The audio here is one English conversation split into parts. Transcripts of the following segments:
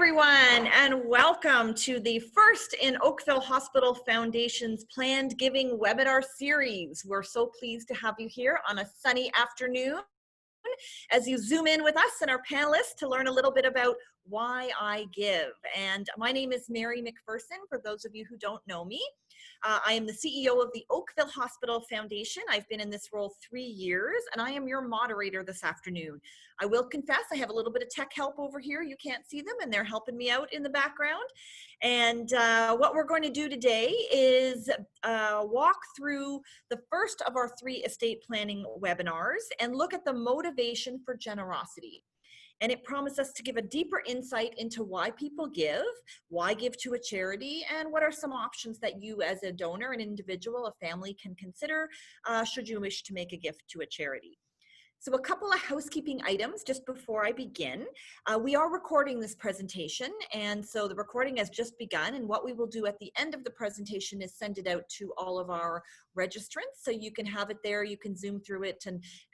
everyone, and welcome to the first in Oakville Hospital Foundation's planned giving webinar series. We're so pleased to have you here on a sunny afternoon as you zoom in with us and our panelists to learn a little bit about why I give. And my name is Mary McPherson, for those of you who don't know me. I am the CEO of the Oakville Hospital Foundation. I've been in this role 3 years, and I am your moderator this afternoon. I will confess I have a little bit of tech help over here. You can't see them, and they're helping me out in the background. And what we're going to do today is walk through the first of our 3 estate planning webinars and look at the motivation for generosity. And it promised us to give a deeper insight into why people give, why give to a charity, and what are some options that you as a donor, an individual, a family can consider should you wish to make a gift to a charity. So a couple of housekeeping items just before I begin. We are recording this presentation, and so the recording has just begun, and what we will do at the end of the presentation is send it out to all of our registrants, so you can have it there, you can zoom through it,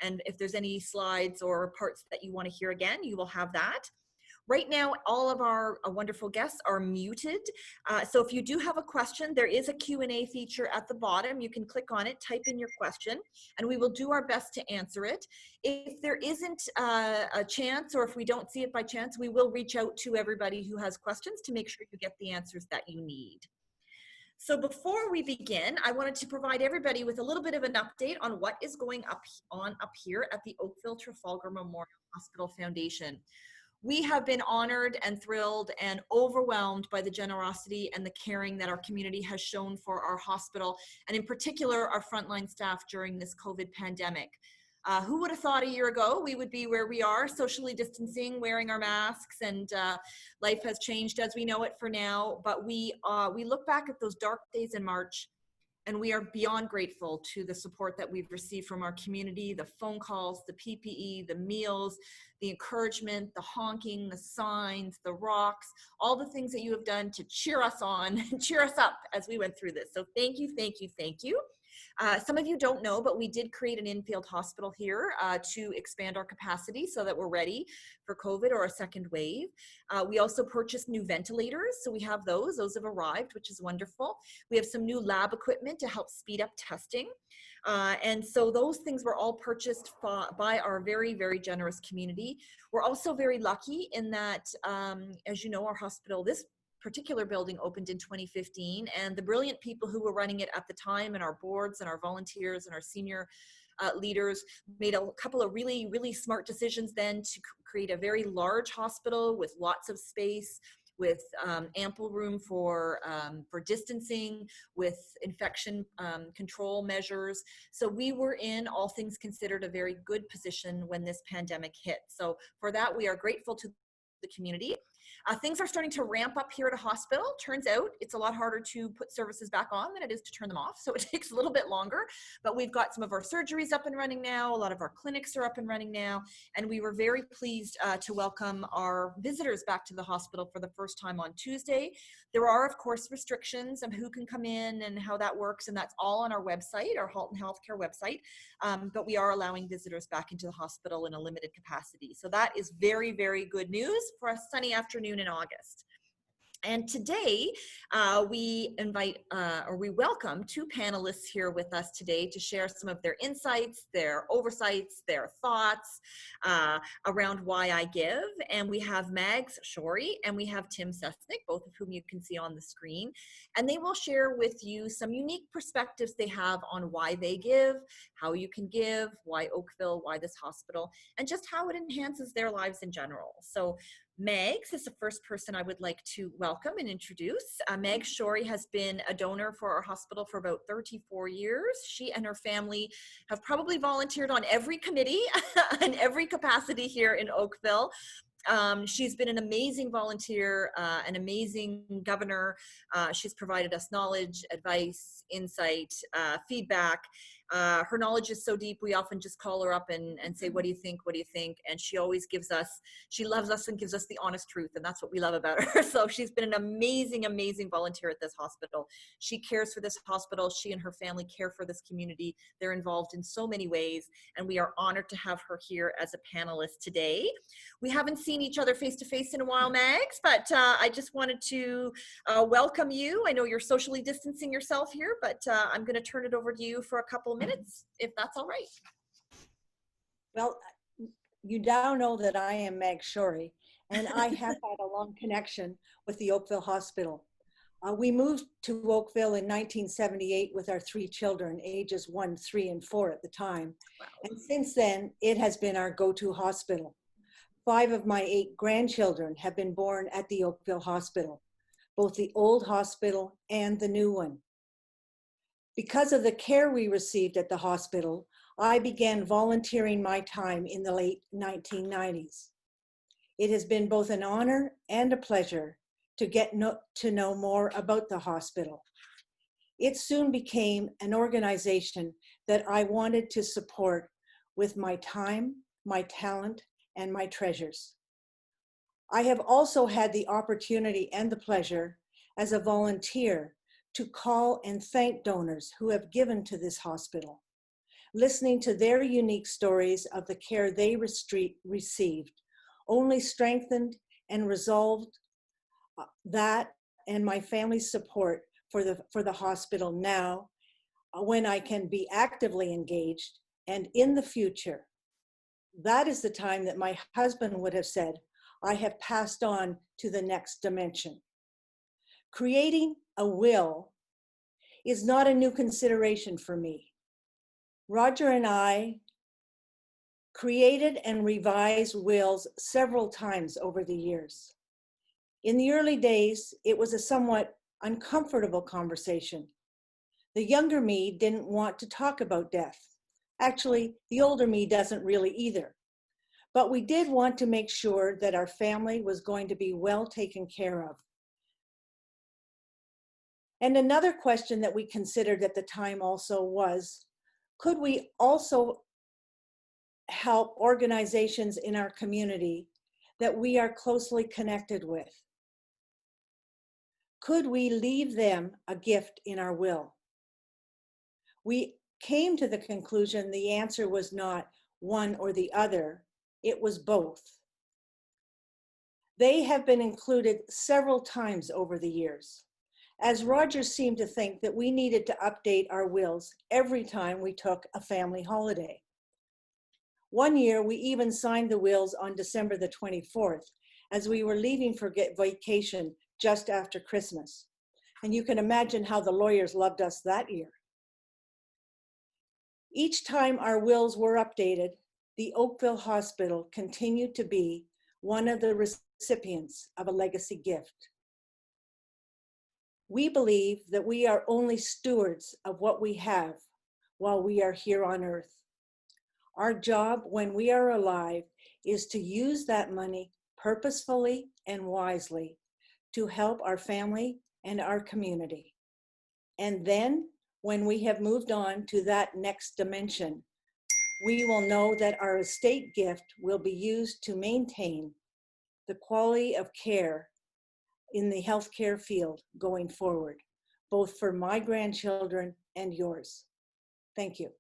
and if there's any slides or parts that you want to hear again, you will have that. Right now, all of our wonderful guests are muted. So if you do have a question, there is a Q&A feature at the bottom. You can click on it, type in your question, and we will do our best to answer it. If there isn't a chance, or if we don't see it by chance, we will reach out to everybody who has questions to make sure you get the answers that you need. So before we begin, I wanted to provide everybody with a little bit of an update on what is going on up here at the Oakville Trafalgar Memorial Hospital Foundation. We have been honored and thrilled and overwhelmed by the generosity and the caring that our community has shown for our hospital, and in particular, our frontline staff during this COVID pandemic. Who would have thought a year ago we would be where we are, socially distancing, wearing our masks, and life has changed as we know it for now. But we look back at those dark days in March, and we are beyond grateful to the support that we've received from our community, the phone calls, the PPE, the meals, the encouragement, the honking, the signs, the rocks, all the things that you have done to cheer us on and cheer us up as we went through this. So thank you, thank you, thank you. Some of you don't know, but we did create an infield hospital here to expand our capacity so that we're ready for COVID or a second wave. We also purchased new ventilators, so we have those have arrived, which is wonderful. We have some new lab equipment to help speed up testing. And so those things were all purchased by our very, very generous community. We're also very lucky in that, as you know, our hospital, this particular building opened in 2015, and the brilliant people who were running it at the time, and our boards and our volunteers and our senior leaders, made a couple of really, really smart decisions then to create a very large hospital with lots of space, with ample room for distancing, with infection control measures. So we were in, all things considered, a very good position when this pandemic hit. So for that, we are grateful to the community. Things are starting to ramp up here at a hospital. Turns out it's a lot harder to put services back on than it is to turn them off, so it takes a little bit longer, but we've got some of our surgeries up and running now, a lot of our clinics are up and running now, and we were very pleased to welcome our visitors back to the hospital for the first time on Tuesday. There are, of course, restrictions on who can come in and how that works, and that's all on our website, our Halton Healthcare website, but we are allowing visitors back into the hospital in a limited capacity. So that is very, very good news for a sunny afternoon in August. And today we welcome 2 panelists here with us today to share some of their insights, their oversights, their thoughts around why I give. And we have Mags Shorey and we have Tim Sesnick, both of whom you can see on the screen. And they will share with you some unique perspectives they have on why they give, how you can give, why Oakville, why this hospital, and just how it enhances their lives in general. So Megs is the first person I would like to welcome and introduce. Meg Shorey has been a donor for our hospital for about 34 years. She and her family have probably volunteered on every committee and every capacity here in Oakville. She's been an amazing volunteer, an amazing governor. She's provided us knowledge, advice, insight, feedback. Her knowledge is so deep, we often just call her up and say, what do you think? What do you think? And she always she loves us and gives us the honest truth. And that's what we love about her. So she's been an amazing, amazing volunteer at this hospital. She cares for this hospital. She and her family care for this community. They're involved in so many ways. And we are honored to have her here as a panelist today. We haven't seen each other face to face in a while, Mags, but I just wanted to welcome you. I know you're socially distancing yourself here, but I'm going to turn it over to you for a couple of minutes, if that's all right. Well, you now know that I am Meg Shorey, and I have had a long connection with the Oakville Hospital. We moved to Oakville in 1978 with our 3 children, ages 1, 3, and 4 at the time. Wow. And since then, it has been our go-to hospital. 5 of my 8 grandchildren have been born at the Oakville Hospital, both the old hospital and the new one. Because of the care we received at the hospital, I began volunteering my time in the late 1990s. It has been both an honor and a pleasure to get to know more about the hospital. It soon became an organization that I wanted to support with my time, my talent, and my treasures. I have also had the opportunity and the pleasure as a volunteer to call and thank donors who have given to this hospital. Listening to their unique stories of the care they received only strengthened and resolved that and my family's support for the hospital now, when I can be actively engaged, and in the future. That is the time that my husband would have said, I have passed on to the next dimension. Creating a will is not a new consideration for me. Roger and I created and revised wills several times over the years. In the early days, it was a somewhat uncomfortable conversation. The younger me didn't want to talk about death. Actually, the older me doesn't really either. But we did want to make sure that our family was going to be well taken care of. And another question that we considered at the time also was, could we also help organizations in our community that we are closely connected with? Could we leave them a gift in our will? We came to the conclusion the answer was not one or the other, it was both. They have been included several times over the years, as Roger seemed to think that we needed to update our wills every time we took a family holiday. One year, we even signed the wills on December the 24th, as we were leaving for vacation just after Christmas. And you can imagine how the lawyers loved us that year. Each time our wills were updated, the Oakville Hospital continued to be one of the recipients of a legacy gift. We believe that we are only stewards of what we have while we are here on earth. Our job when we are alive is to use that money purposefully and wisely to help our family and our community. And then, when we have moved on to that next dimension, we will know that our estate gift will be used to maintain the quality of care in the healthcare field going forward, both for my grandchildren and yours. Thank you.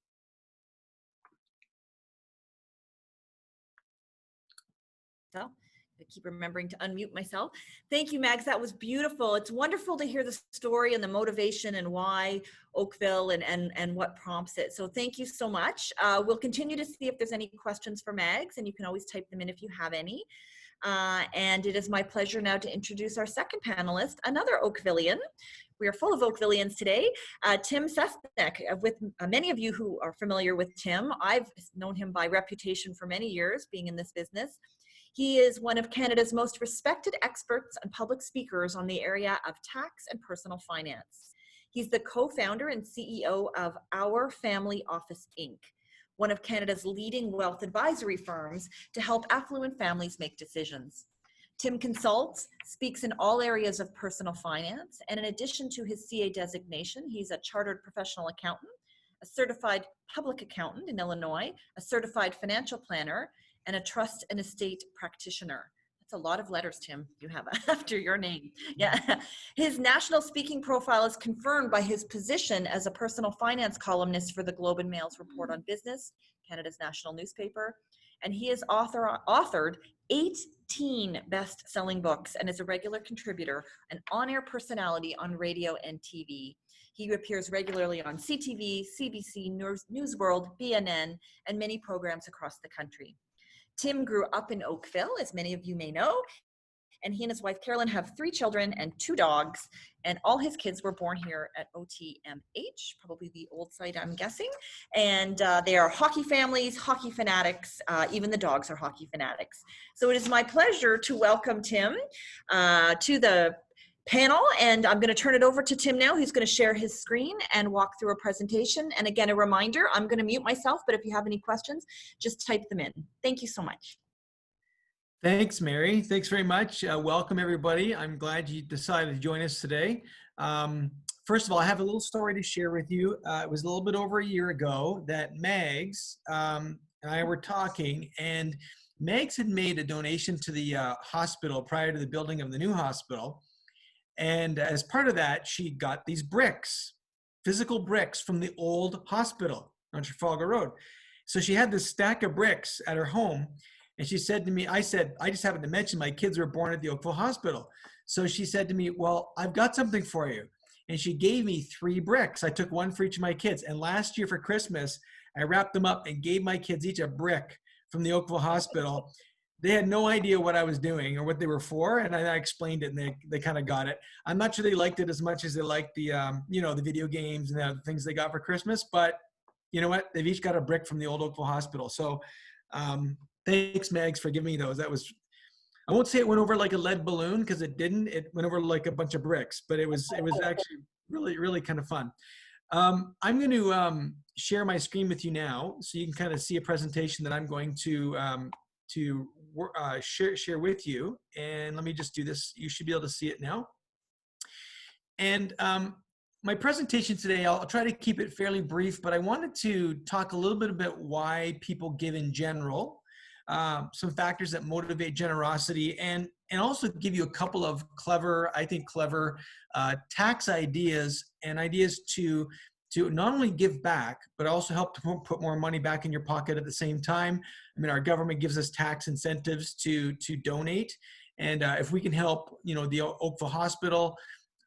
So I keep remembering to unmute myself. Thank you, Mags. That was beautiful. It's wonderful to hear the story and the motivation and why Oakville and what prompts it. So thank you so much. We'll continue to see if there's any questions for Mags, and you can always type them in if you have any. And it is my pleasure now to introduce our second panelist, another Oakvillian. We are full of Oakvillians today. Tim Sesnick, with many of you who are familiar with Tim, I've known him by reputation for many years being in this business. He is one of Canada's most respected experts and public speakers on the area of tax and personal finance. He's the co-founder and CEO of Our Family Office, Inc., one of Canada's leading wealth advisory firms to help affluent families make decisions. Tim consults, speaks in all areas of personal finance, and in addition to his CA designation, he's a chartered professional accountant, a certified public accountant in Illinois, a certified financial planner, and a trust and estate practitioner. That's a lot of letters, Tim, you have after your name. Yeah. His national speaking profile is confirmed by his position as a personal finance columnist for the Globe and Mail's Report on Business, Canada's national newspaper. And he has authored 18 best-selling books and is a regular contributor, an on-air personality on radio and TV. He appears regularly on CTV, CBC, News World, BNN, and many programs across the country. Tim grew up in Oakville, as many of you may know, and he and his wife Carolyn have 3 children and 2 dogs, and all his kids were born here at OTMH, probably the old site, I'm guessing. And they are hockey families, hockey fanatics. Even the dogs are hockey fanatics. So it is my pleasure to welcome Tim to the panel, and I'm going to turn it over to Tim now. He's going to share his screen and walk through a presentation. And again, a reminder, I'm going to mute myself, but if you have any questions, just type them in. Thank you so much. Thanks, Mary. Thanks very much. Welcome, everybody. I'm glad you decided to join us today. First of all, I have a little story to share with you. It was a little bit over a year ago that Megs and I were talking, and Megs had made a donation to the hospital prior to the building of the new hospital. And as part of that, she got these bricks, physical bricks from the old hospital on Trafalgar Road. So she had this stack of bricks at her home. And she said to me, I said, I just happened to mention my kids were born at the Oakville Hospital. So she said to me, well, I've got something for you. And she gave me 3 bricks. I took one for each of my kids. And last year for Christmas, I wrapped them up and gave my kids each a brick from the Oakville Hospital. They had no idea what I was doing or what they were for. And I explained it, and they kind of got it. I'm not sure they liked it as much as they liked the, the video games and the things they got for Christmas. But you know what? They've each got a brick from the old Oakville Hospital. So, thanks, Megs, for giving me those. That was, I won't say it went over like a lead balloon, because it didn't. It went over like a bunch of bricks, but it was actually really, really kind of fun. I'm going to share my screen with you now, so you can kind of see a presentation that I'm going to share with you. And let me just do this. You should be able to see it now. And my presentation today, I'll try to keep it fairly brief, but I wanted to talk a little bit about why people give in general. Some factors that motivate generosity, and also give you a couple of clever tax ideas and ideas to not only give back, but also help to put more money back in your pocket at the same time. I mean, our government gives us tax incentives to donate, and if we can help, the Oakville Hospital,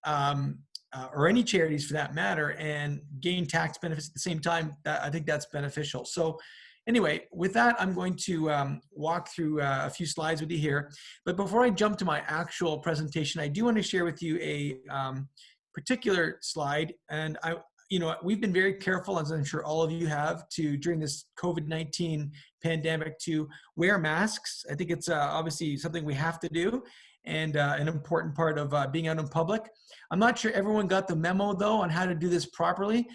or any charities for that matter, and gain tax benefits at the same time, I think that's beneficial. So anyway, with that, I'm going to walk through a few slides with you here. But before I jump to my actual presentation, I do want to share with you a particular slide. And we've been very careful, as I'm sure all of you have, during this COVID-19 pandemic, to wear masks. I think it's obviously something we have to do, and an important part of being out in public. I'm not sure everyone got the memo, though, on how to do this properly.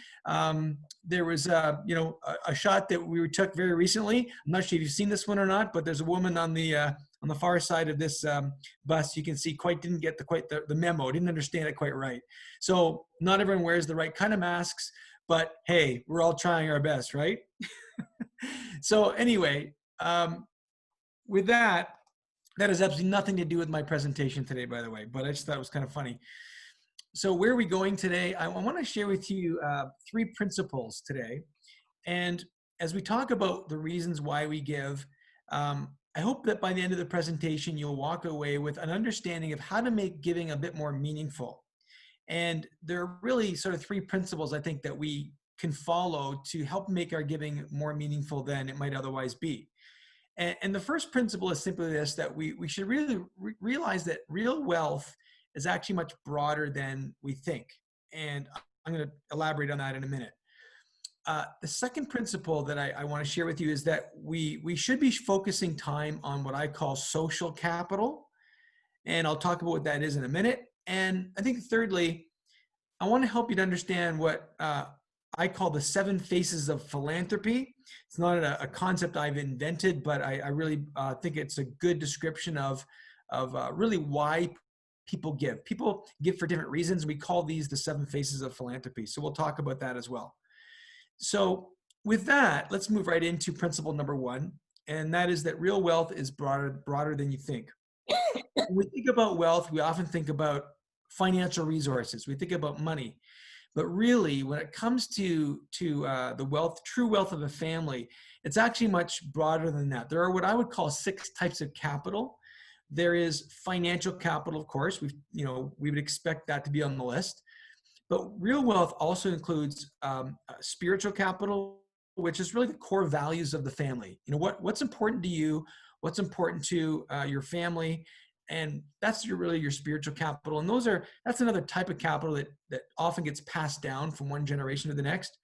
There was a shot that we took very recently. I'm not sure if you've seen this one or not, but there's a woman on the far side of this bus. You can see didn't get the memo, didn't understand it quite right. So not everyone wears the right kind of masks, but hey, we're all trying our best, right? So anyway, with that has absolutely nothing to do with my presentation today, by the way, but I just thought it was kind of funny. So where are we going today? I want to share with you 3 principles today. And as we talk about the reasons why we give, I hope that by the end of the presentation, you'll walk away with an understanding of how to make giving a bit more meaningful. And there are really sort of 3 principles, I think, that we can follow to help make our giving more meaningful than it might otherwise be. And the first principle is simply this, that we should really realize that real wealth is actually much broader than we think. And I'm going to elaborate on that in a minute. The second principle that I want to share with you is that we should be focusing time on what I call social capital. And I'll talk about what that is in a minute. And I think thirdly, I want to help you to understand what I call the 7 faces of philanthropy. It's not a concept I've invented, but I really think it's a good description of really why people give. People give for different reasons. We call these the 7 faces of philanthropy. So we'll talk about that as well. So with that, let's move right into principle number one, and that is that real wealth is broader than you think. When we think about wealth, we often think about financial resources. We think about money. But really, when it comes to the wealth, true wealth of a family, it's actually much broader than that. There are what I would call 6 types of capital. There is financial capital, of course. We would expect that to be on the list. But real wealth also includes spiritual capital, which is really the core values of the family. What's important to you, what's important to your family, and that's really your spiritual capital. And that's another type of capital that often gets passed down from one generation to the next.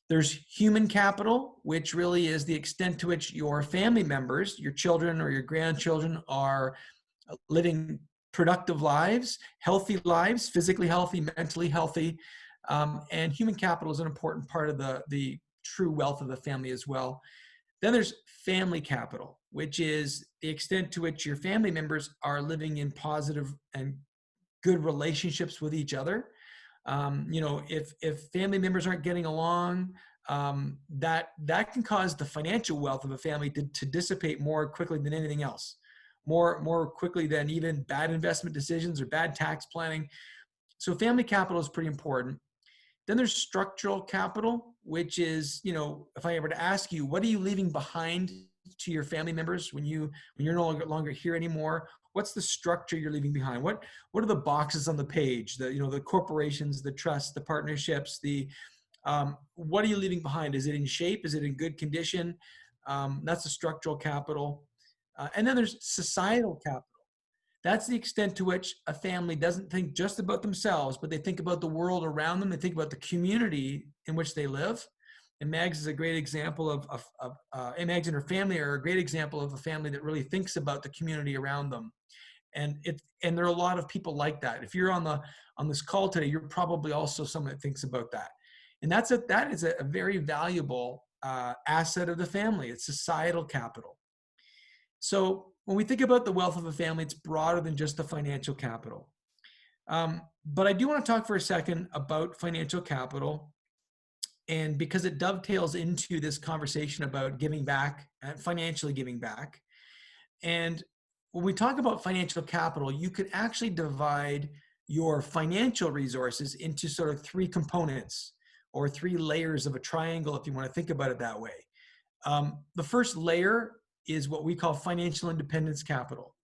There's human capital, which really is the extent to which your family members, your children or your grandchildren, are living productive lives, healthy lives, physically healthy, mentally healthy. And human capital is an important part of the true wealth of the family as well. Then there's family capital, which is the extent to which your family members are living in positive and good relationships with each other. If family members aren't getting along, that can cause the financial wealth of a family to dissipate more quickly than anything else, more quickly than even bad investment decisions or bad tax planning. So family capital is pretty important. Then there's structural capital, which is, if I were to ask you, what are you leaving behind to your family members when you're no longer here anymore? What's the structure you're leaving behind? What are the boxes on the page? The corporations, the trusts, the partnerships, what are you leaving behind? Is it in shape? Is it in good condition? That's the structural capital. And then there's societal capital. That's the extent to which a family doesn't think just about themselves, but they think about the world around them. They think about the community in which they live. And Mags is a great example and Mags and her family are a great example of a family that really thinks about the community around them. And there are a lot of people like that. If you're on this call today, you're probably also someone that thinks about that. And that is a very valuable asset of the family. It's societal capital. So when we think about the wealth of a family, it's broader than just the financial capital. But I do want to talk for a second about financial capital, and because it dovetails into this conversation about giving back and financially giving back. And when we talk about financial capital, you could actually divide your financial resources into sort of 3 components or 3 layers of a triangle, if you want to think about it that way. The first layer is what we call financial independence capital.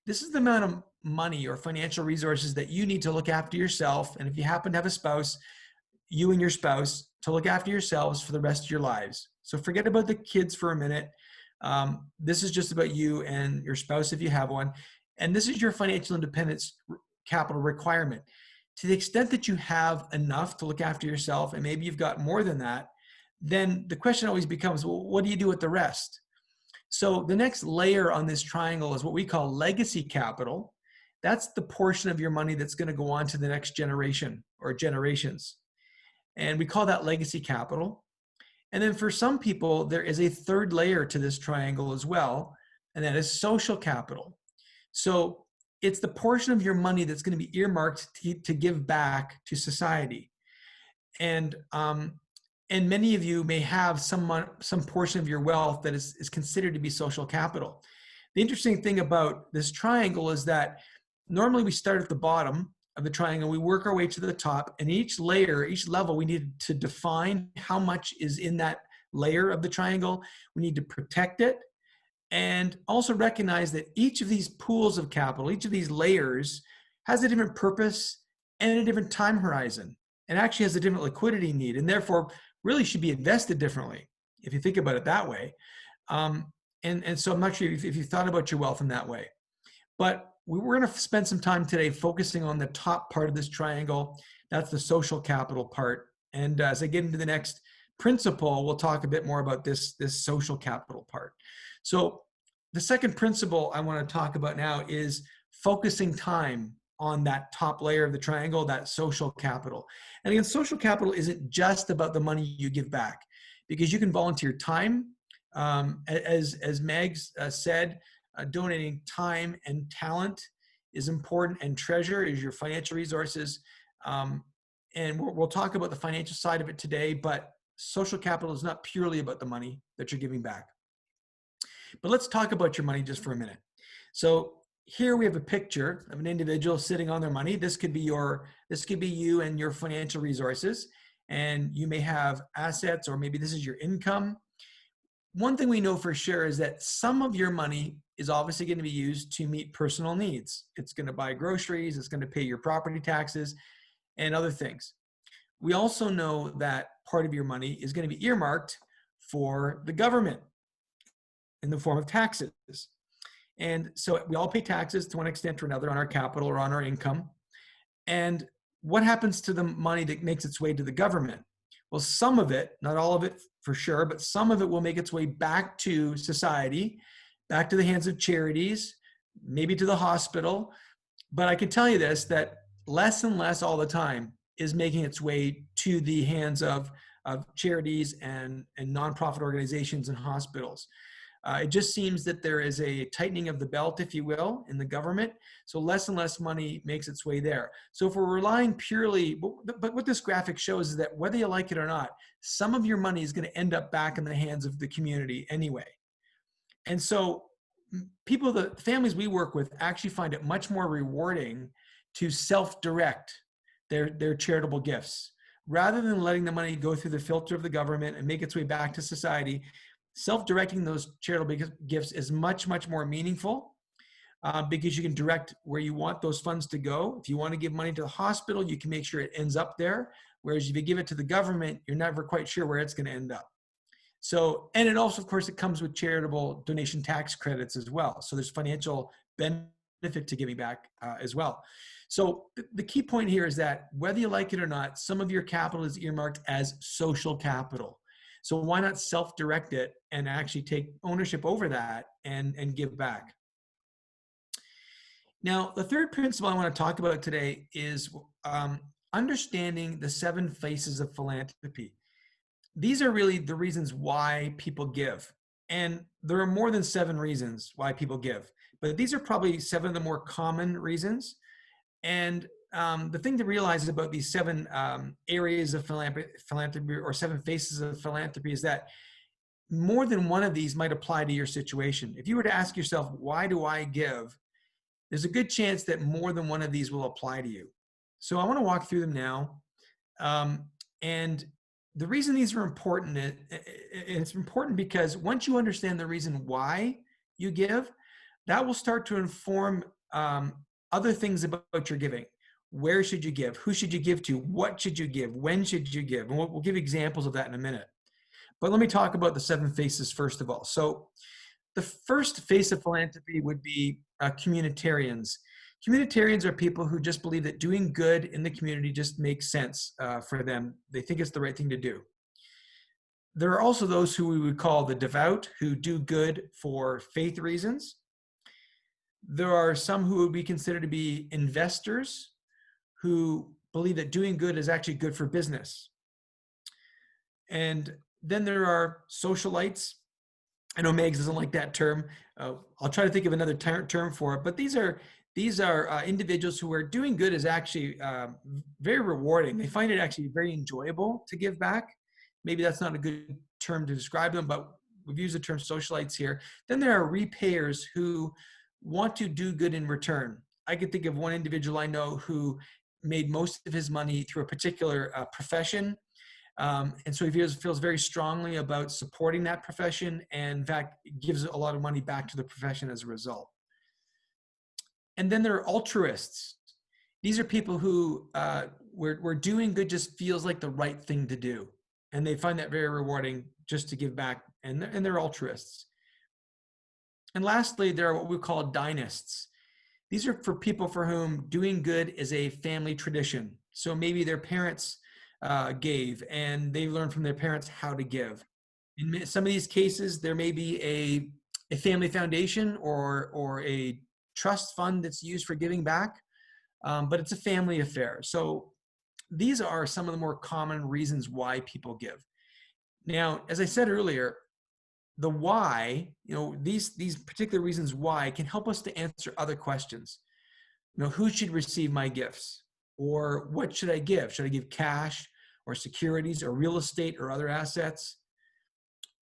This is the amount of money or financial resources that you need to look after yourself. And if you happen to have a spouse, you and your spouse to look after yourselves for the rest of your lives. So forget about the kids for a minute. This is just about you and your spouse if you have one. And this is your financial independence capital requirement. To the extent that you have enough to look after yourself, and maybe you've got more than that, then the question always becomes, well, what do you do with the rest? So the next layer on this triangle is what we call legacy capital. That's the portion of your money that's going to go on to the next generation or generations. And we call that legacy capital. And then for some people, there is a third layer to this triangle as well, and that is social capital. So it's the portion of your money that's going to be earmarked to give back to society. And many of you may have some portion of your wealth that is considered to be social capital. The interesting thing about this triangle is that normally we start at the bottom of the triangle, we work our way to the top, and each level, we need to define how much is in that layer of the triangle. We need to protect it, and also recognize that each of these pools of capital, each of these layers, has a different purpose and a different time horizon, and actually has a different liquidity need, and therefore really should be invested differently, if you think about it that way. And so I'm not sure if you thought about your wealth in that way. But we're going to spend some time today focusing on the top part of this triangle. That's the social capital part. And as I get into the next principle, we'll talk a bit more about this social capital part. So the second principle I want to talk about now is focusing time on that top layer of the triangle, that social capital. And again, social capital isn't just about the money you give back, because you can volunteer time. As Mags said, donating time and talent is important, and treasure is your financial resources. And we'll talk about the financial side of it today, but social capital is not purely about the money that you're giving back. But let's talk about your money just for a minute. So here we have a picture of an individual sitting on their money. This could be you and your financial resources, and you may have assets, or maybe this is your income. One thing we know for sure is that some of your money is obviously going to be used to meet personal needs. It's going to buy groceries, it's going to pay your property taxes and other things. We also know that part of your money is going to be earmarked for the government in the form of taxes. And so we all pay taxes to one extent or another on our capital or on our income. And what happens to the money that makes its way to the government? Well, some of it, not all of it for sure, but some of it will make its way back to society, back to the hands of charities, maybe to the hospital. But I can tell you this, that less and less all the time is making its way to the hands of charities and nonprofit organizations and hospitals. It just seems that there is a tightening of the belt, if you will, in the government. So less and less money makes its way there. So if we're relying purely, but what this graphic shows is that whether you like it or not, some of your money is going to end up back in the hands of the community anyway. And so people, the families we work with actually find it much more rewarding to self-direct their charitable gifts. Rather than letting the money go through the filter of the government and make its way back to society, self-directing those charitable gifts is much, much more meaningful because you can direct where you want those funds to go. If you want to give money to the hospital, you can make sure it ends up there. Whereas if you give it to the government, you're never quite sure where it's going to end up. So, and it also, of course, it comes with charitable donation tax credits as well. So there's financial benefit to giving back as well. So the key point here is that whether you like it or not, some of your capital is earmarked as social capital. So why not self-direct it and actually take ownership over that and give back? Now, the third principle I want to talk about today is understanding the 7 faces of philanthropy. These are really the reasons why people give. And there are more than 7 reasons why people give, but these are probably 7 of the more common reasons. And the thing to realize about these 7 areas of philanthropy or 7 faces of philanthropy is that more than one of these might apply to your situation. If you were to ask yourself, why do I give? There's a good chance that more than one of these will apply to you. So I want to walk through them now. And the reason these are important, it's important because once you understand the reason why you give, that will start to inform other things about your giving. Where should you give? Who should you give to? What should you give? When should you give? And we'll give examples of that in a minute. But let me talk about the 7 faces first of all. So the first face of philanthropy would be communitarians. Communitarians are people who just believe that doing good in the community just makes sense for them. They think it's the right thing to do. There are also those who we would call the devout, who do good for faith reasons. There are some who would be considered to be investors, who believe that doing good is actually good for business. And then there are socialites. I know Megs doesn't like that term. I'll try to think of another term for it, but these are individuals who are doing good is actually very rewarding. They find it actually very enjoyable to give back. Maybe that's not a good term to describe them, but we've used the term socialites here. Then there are repayers who want to do good in return. I can think of one individual I know who made most of his money through a particular profession. And so he feels very strongly about supporting that profession, and in fact, gives a lot of money back to the profession as a result. And then there are altruists. These are people who where doing good just feels like the right thing to do. And they find that very rewarding just to give back, and they're altruists. And lastly, there are what we call dynasts. These are for people for whom doing good is a family tradition. So maybe their parents gave, and they learned from their parents how to give. In some of these cases, there may be a family foundation or a trust fund that's used for giving back, but it's a family affair. So these are some of the more common reasons why people give. Now, as I said earlier, the why, these particular reasons why can help us to answer other questions. Who should receive my gifts? Or what should I give? Should I give cash? or securities or real estate or other assets?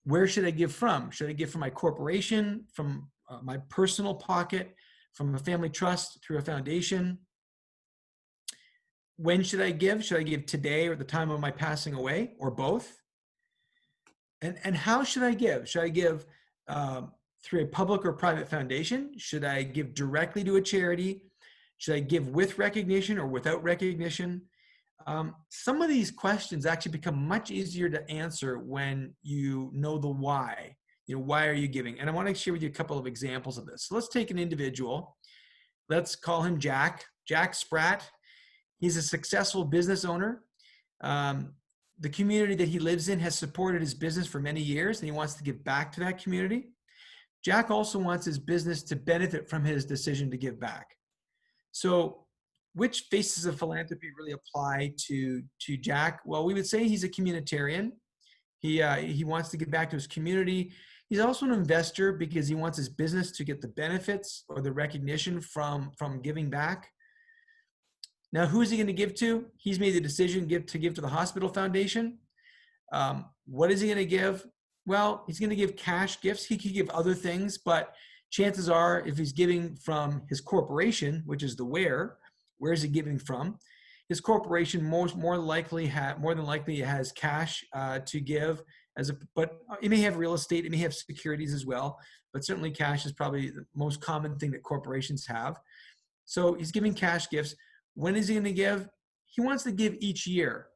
Where should I give from? Should I give from my corporation, from my personal pocket, from a family trust, through a foundation? When should I give? Should I give today or at the time of my passing away, or both? And how should I give? Should I give through a public or private foundation? Should I give directly to a charity? Should I give with recognition or without recognition? Some of these questions actually become much easier to answer when you know the why. Why are you giving? And I want to share with you a couple of examples of this. So let's take an individual. Let's call him Jack. Jack Spratt. He's a successful business owner. The community that he lives in has supported his business for many years, and he wants to give back to that community. Jack also wants his business to benefit from his decision to give back. So which faces of philanthropy really apply to Jack? Well, we would say he's a communitarian. He wants to give back to his community. He's also an investor because he wants his business to get the benefits or the recognition from giving back. Now, who is he going to give to? He's made the decision to give to the hospital foundation. What is he going to give? Well, he's going to give cash gifts. He could give other things, but chances are, if he's giving from his corporation, which is the where is he giving from? His corporation more than likely has cash to give, but it may have real estate, it may have securities as well, but certainly cash is probably the most common thing that corporations have. So he's giving cash gifts. When is he going to give? He wants to give each year.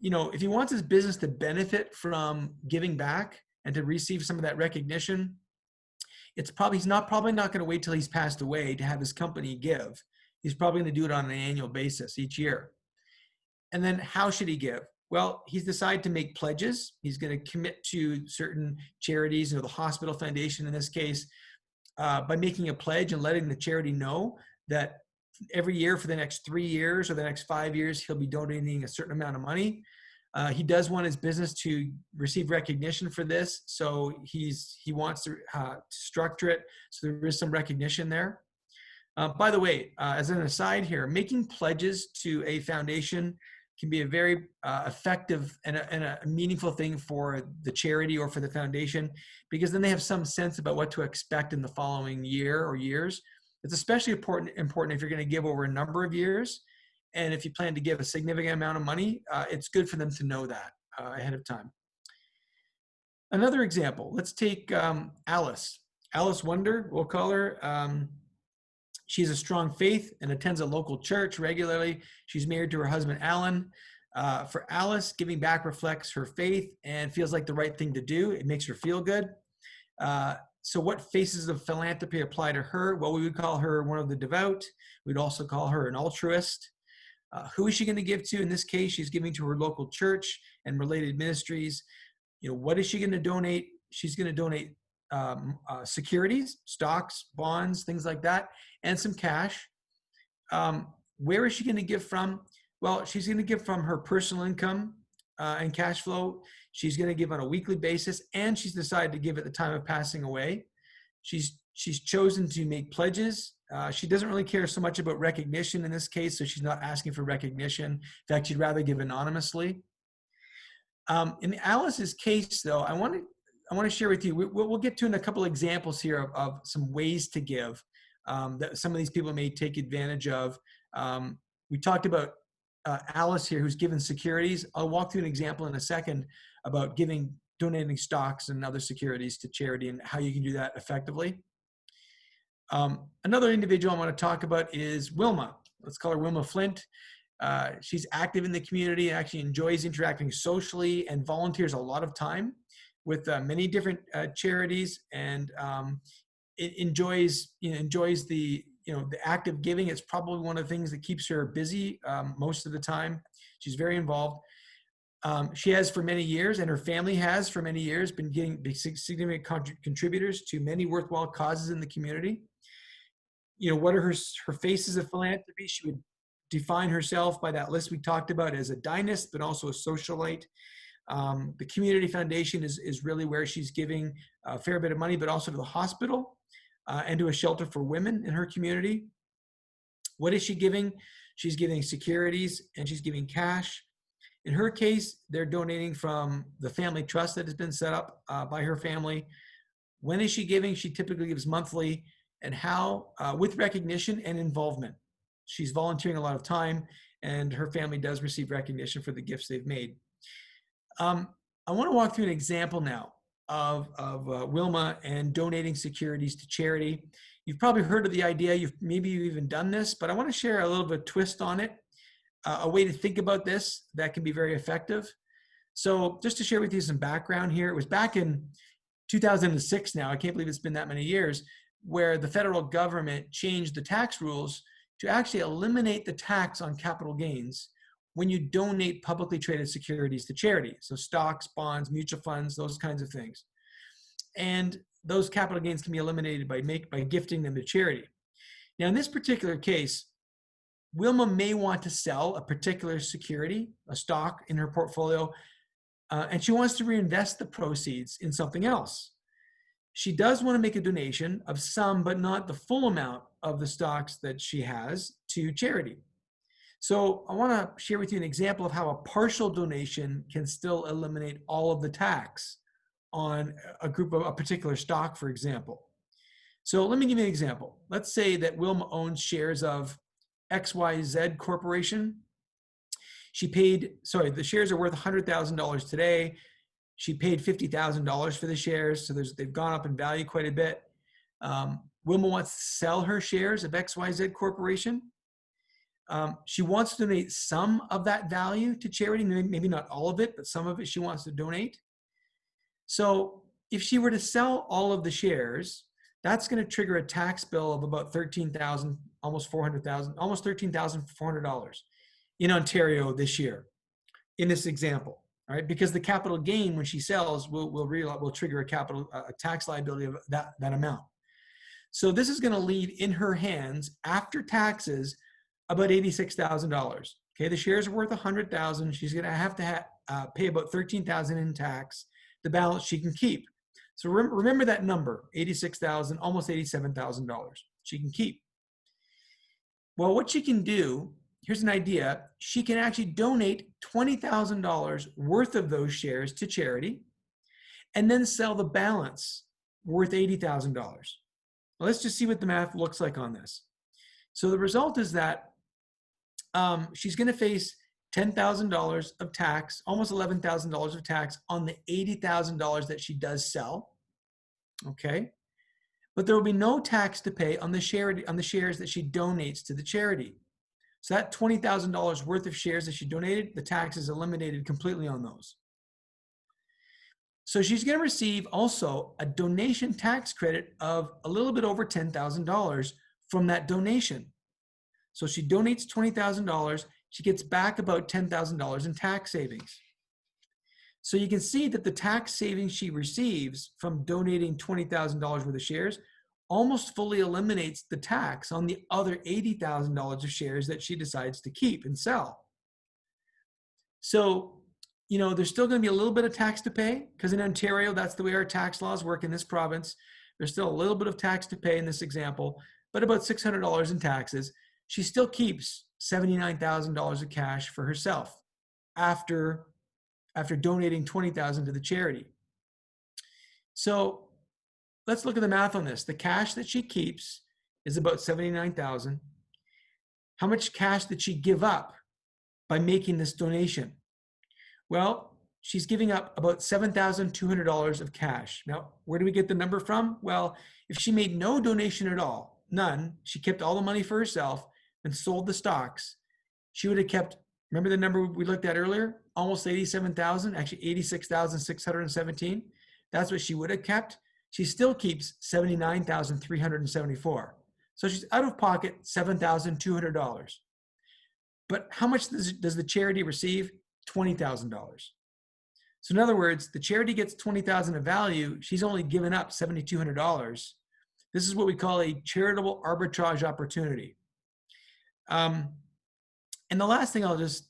If he wants his business to benefit from giving back and to receive some of that recognition, he's probably not going to wait till he's passed away to have his company give. He's probably going to do it on an annual basis each year. And then how should he give? Well, he's decided to make pledges. He's going to commit to certain charities, the hospital foundation in this case, by making a pledge and letting the charity know that every year for the next 3 years or the next 5 years, he'll be donating a certain amount of money. He does want his business to receive recognition for this, so he wants to structure it so there is some recognition there. By the way, as an aside here, making pledges to a foundation can be a very effective and a meaningful thing for the charity or for the foundation, because then they have some sense about what to expect in the following year or years. It's especially important if you're going to give over a number of years. And if you plan to give a significant amount of money, it's good for them to know that ahead of time. Another example, let's take Alice. Alice Wonder, we'll call her. She has a strong faith and attends a local church regularly. She's married to her husband, Alan. For Alice, giving back reflects her faith and feels like the right thing to do. It makes her feel good. So what faces of philanthropy apply to her? Well, we would call her one of the devout. We'd also call her an altruist. Who is she going to give to? In this case, she's giving to her local church and related ministries. What is she going to donate? She's going to donate securities, stocks, bonds, things like that, and some cash. Where is she going to give from? Well, she's going to give from her personal income and cash flow. She's going to give on a weekly basis, and she's decided to give at the time of passing away. She's chosen to make pledges. She doesn't really care so much about recognition in this case, so she's not asking for recognition. In fact, she'd rather give anonymously. In Alice's case, though, I want to share with you, we'll get to in a couple examples here of some ways to give that some of these people may take advantage of. We talked about Alice here, who's given securities. I'll walk through an example in a second about donating stocks and other securities to charity and how you can do that effectively. Another individual I want to talk about is Wilma. Let's call her Wilma Flint. She's active in the community and actually enjoys interacting socially and volunteers a lot of time with many different charities, and enjoys the active giving. It's probably one of the things that keeps her busy most of the time. She's very involved. She has for many years, and her family has for many years, been getting significant contributors to many worthwhile causes in the community. What are her faces of philanthropy? She would define herself by that list we talked about as a dynast, but also a socialite. The community foundation is really where she's giving a fair bit of money, but also to the hospital and to a shelter for women in her community. What is she giving? She's giving securities and she's giving cash. In her case, they're donating from the family trust that has been set up by her family. When is she giving? She typically gives monthly, and how? With recognition and involvement. She's volunteering a lot of time, and her family does receive recognition for the gifts they've made. I want to walk through an example now of Wilma and donating securities to charity. You've probably heard of the idea. Maybe you've even done this, but I want to share a little bit of twist on it, a way to think about this that can be very effective. So just to share with you some background here, it was back in 2006 now, I can't believe it's been that many years, where the federal government changed the tax rules to actually eliminate the tax on capital gains when you donate publicly traded securities to charity. So stocks, bonds, mutual funds, those kinds of things. And those capital gains can be eliminated by gifting them to charity. Now, in this particular case, Wilma may want to sell a particular security, a stock in her portfolio, and she wants to reinvest the proceeds in something else. She does want to make a donation of some, but not the full amount of the stocks that she has to charity. So I want to share with you an example of how a partial donation can still eliminate all of the tax on a particular stock, for example. So let me give you an example. Let's say that Wilma owns shares of XYZ Corporation. The shares are worth $100,000 today. She paid $50,000 for the shares, so they've gone up in value quite a bit. Wilma wants to sell her shares of XYZ Corporation. She wants to donate some of that value to charity, maybe not all of it, but some of it she wants to donate. So if she were to sell all of the shares, that's going to trigger a tax bill of about $13,000, almost $13,400 in Ontario this year, in this example, right? Because the capital gain when she sells will trigger a tax liability of that amount. So this is going to leave in her hands after taxes about $86,000. Okay, the shares are worth $100,000. She's going to have to pay about $13,000 in tax. The balance she can keep. So remember that number, $86,000, almost $87,000 she can keep. Well, what she can do, here's an idea. She can actually donate $20,000 worth of those shares to charity and then sell the balance worth $80,000. Well, let's just see what the math looks like on this. So the result is that she's going to face $10,000 of tax, almost $11,000 of tax on the $80,000 that she does sell. Okay, but there will be no tax to pay on the shares that she donates to the charity. So that $20,000 worth of shares that she donated, the tax is eliminated completely on those. So she's going to receive also a donation tax credit of a little bit over $10,000 from that donation. So she donates $20,000, she gets back about $10,000 in tax savings. So you can see that the tax savings she receives from donating $20,000 worth of shares almost fully eliminates the tax on the other $80,000 of shares that she decides to keep and sell. So, there's still going to be a little bit of tax to pay because in Ontario, that's the way our tax laws work in this province. There's still a little bit of tax to pay in this example, but about $600 in taxes. She still keeps $79,000 of cash for herself after donating $20,000 to the charity. So let's look at the math on this. The cash that she keeps is about $79,000. How much cash did she give up by making this donation? Well, she's giving up about $7,200 of cash. Now, where do we get the number from? Well, if she made no donation at all, none, she kept all the money for herself and sold the stocks, she would have kept, remember the number we looked at earlier? Almost 87,000, actually 86,617. That's what she would have kept. She still keeps 79,374. So she's out of pocket $7,200. But how much does the charity receive? $20,000. So in other words, the charity gets $20,000 of value. She's only given up $7,200. This is what we call a charitable arbitrage opportunity. And the last thing I'll just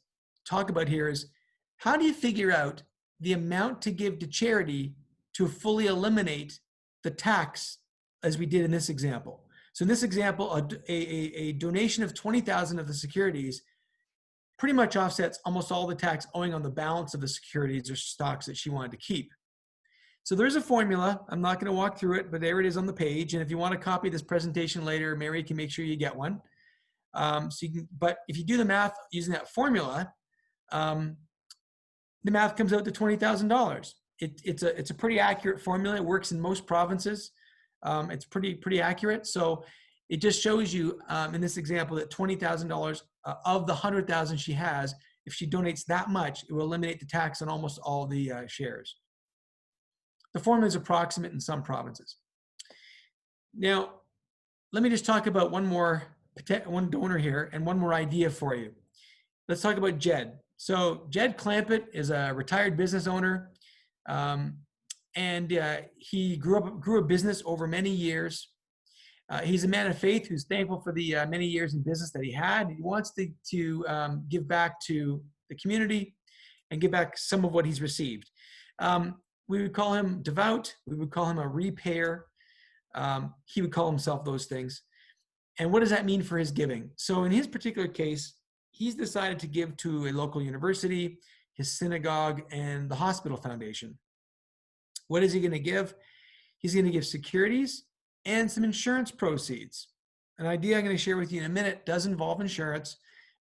talk about here is how do you figure out the amount to give to charity to fully eliminate the tax as we did in this example? So in this example, a donation of $20,000 of the securities pretty much offsets almost all the tax owing on the balance of the securities or stocks that she wanted to keep. So there's a formula. I'm not going to walk through it, but there it is on the page. And if you want to copy this presentation later, Mary can make sure you get one. But if you do the math using that formula, the math comes out to $20,000. It's a pretty accurate formula. It works in most provinces. It's pretty accurate. So it just shows you in this example that $20,000 of the $100,000 she has, if she donates that much, it will eliminate the tax on almost all the shares. The formula is approximate in some provinces. Now, let me just talk about one donor here and one more idea for you. Let's talk about Jed. So Jed Clampett is a retired business owner, and he grew a business over many years. He's a man of faith who's thankful for the many years in business that he had. He wants to give back to the community and give back some of what he's received. We would call him devout. We would call him a repayer. He would call himself those things. And what does that mean for his giving? So in his particular case, he's decided to give to a local university, his synagogue, and the hospital foundation. What is he going to give? He's going to give securities and some insurance proceeds. An idea I'm going to share with you in a minute does involve insurance,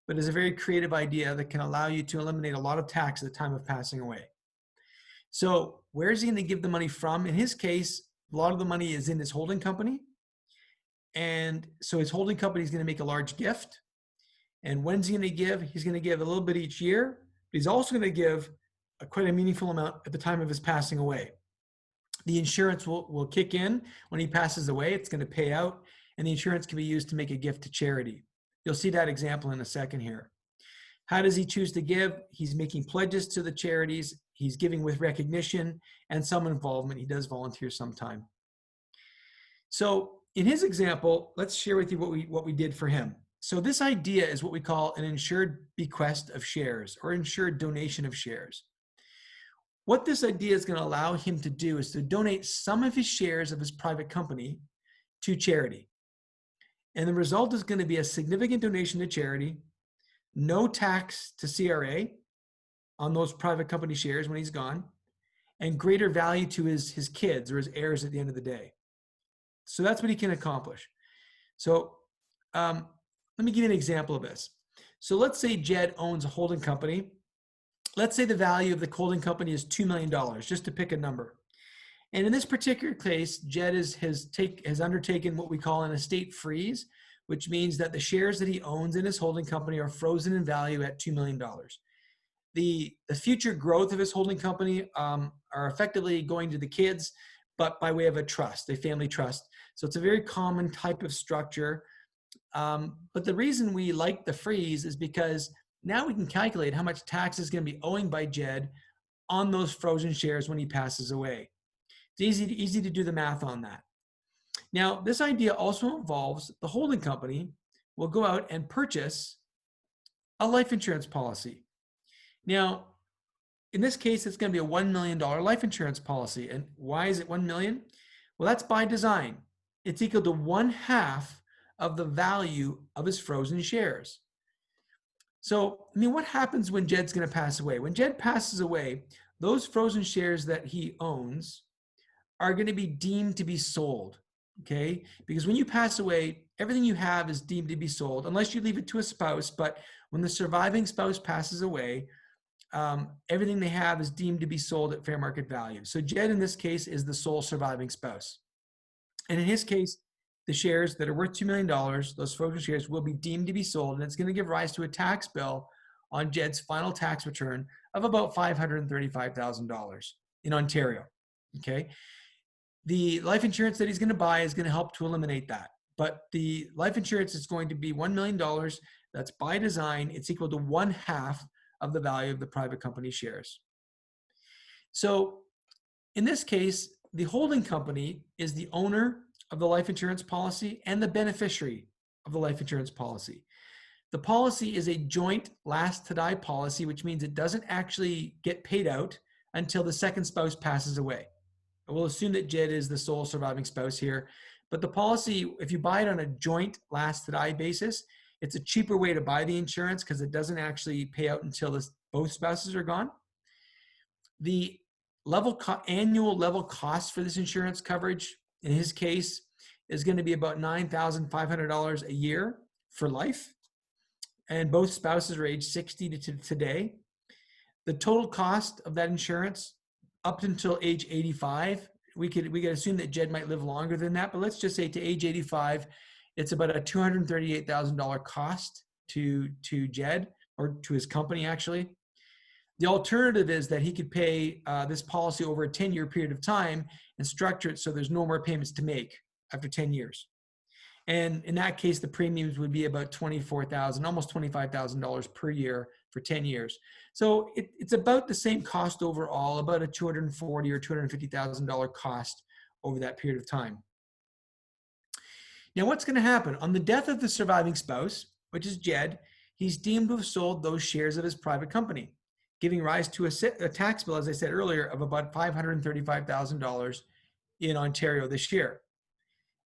but is a very creative idea that can allow you to eliminate a lot of tax at the time of passing away. So where is he going to give the money from? In his case, a lot of the money is in his holding company. And so his holding company is going to make a large gift. And when's he going to give? He's going to give a little bit each year, but he's also going to give quite a meaningful amount at the time of his passing away. The insurance will kick in when he passes away. It's going to pay out, and the insurance can be used to make a gift to charity. You'll see that example in a second here. How does he choose to give? He's making pledges to the charities. He's giving with recognition and some involvement. He does volunteer sometime. So in his example, let's share with you what we did for him. So this idea is what we call an insured bequest of shares or insured donation of shares. What this idea is going to allow him to do is to donate some of his shares of his private company to charity. And the result is going to be a significant donation to charity, no tax to CRA on those private company shares when he's gone, and greater value to his kids or his heirs at the end of the day. So that's what he can accomplish. So let me give you an example of this. So let's say Jed owns a holding company. Let's say the value of the holding company is $2 million, just to pick a number. And in this particular case, Jed has undertaken what we call an estate freeze, which means that the shares that he owns in his holding company are frozen in value at $2 million. The future growth of his holding company are effectively going to the kids, but by way of a trust, a family trust. So it's a very common type of structure. But the reason we like the freeze is because now we can calculate how much tax is going to be owing by Jed on those frozen shares when he passes away. It's easy to do the math on that. Now, this idea also involves the holding company will go out and purchase a life insurance policy. Now, in this case, it's going to be a $1 million life insurance policy. And why is it $1 million? Well, that's by design. It's equal to 1/2 of the value of his frozen shares. So, I mean, what happens when Jed's going to pass away? When Jed passes away, those frozen shares that he owns are going to be deemed to be sold, okay? Because when you pass away, everything you have is deemed to be sold, unless you leave it to a spouse. But when the surviving spouse passes away, everything they have is deemed to be sold at fair market value. So Jed, in this case, is the sole surviving spouse. And in his case, the shares that are worth $2 million, those frozen shares, will be deemed to be sold, and it's going to give rise to a tax bill on Jed's final tax return of about $535,000 in Ontario, okay? The life insurance that he's going to buy is going to help to eliminate that. But the life insurance is going to be $1 million. That's by design. It's equal to 1/2 of the value of the private company shares. So in this case, the holding company is the owner of the life insurance policy and the beneficiary of the life insurance policy. The policy is a joint last to die policy, which means it doesn't actually get paid out until the second spouse passes away. We'll assume that Jed is the sole surviving spouse here, but the policy, if you buy it on a joint last to die basis, It's a cheaper way to buy the insurance because it doesn't actually pay out until both spouses are gone. The annual level cost for this insurance coverage, in his case, is going to be about $9,500 a year for life. And both spouses are age 60 to today. The total cost of that insurance up until age 85, we could assume that Jed might live longer than that, but let's just say to age 85, it's about a $238,000 cost to Jed, or to his company actually. The alternative is that he could pay this policy over a 10-year period of time and structure it so there's no more payments to make after 10 years. And in that case, the premiums would be about $24,000, almost $25,000 per year for 10 years. So it's about the same cost overall, about a $240,000 or $250,000 cost over that period of time. Now, what's going to happen? On the death of the surviving spouse, which is Jed, he's deemed to have sold those shares of his private company, giving rise to a tax bill, as I said earlier, of about $535,000 in Ontario this year.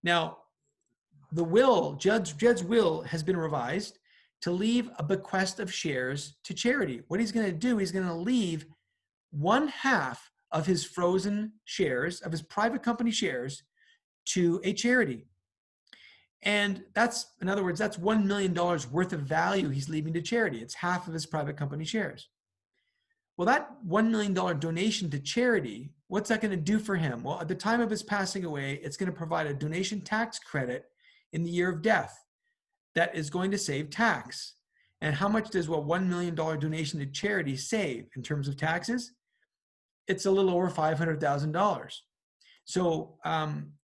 Now, the will, Jed's will has been revised to leave a bequest of shares to charity. What he's going to do, he's going to leave 1/2 of his frozen shares, of his private company shares, to a charity. And that's, in other words, that's $1 million worth of value he's leaving to charity. It's half of his private company shares. Well, that $1 million donation to charity, what's that going to do for him? Well, at the time of his passing away, it's going to provide a donation tax credit in the year of death that is going to save tax. And how much does a $1 million donation to charity save in terms of taxes? It's a little over $500,000. So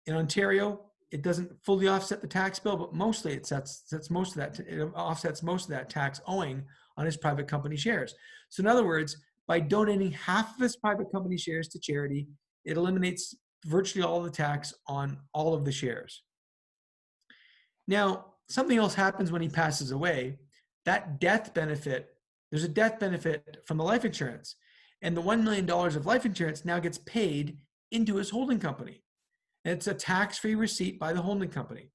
in Ontario, it doesn't fully offset the tax bill, but mostly it offsets most of that tax owing on his private company shares. So in other words, by donating half of his private company shares to charity, it eliminates virtually all the tax on all of the shares. Now, something else happens when he passes away. That death benefit, there's a death benefit from the life insurance, and the $1 million of life insurance now gets paid into his holding company. And it's a tax-free receipt by the holding company.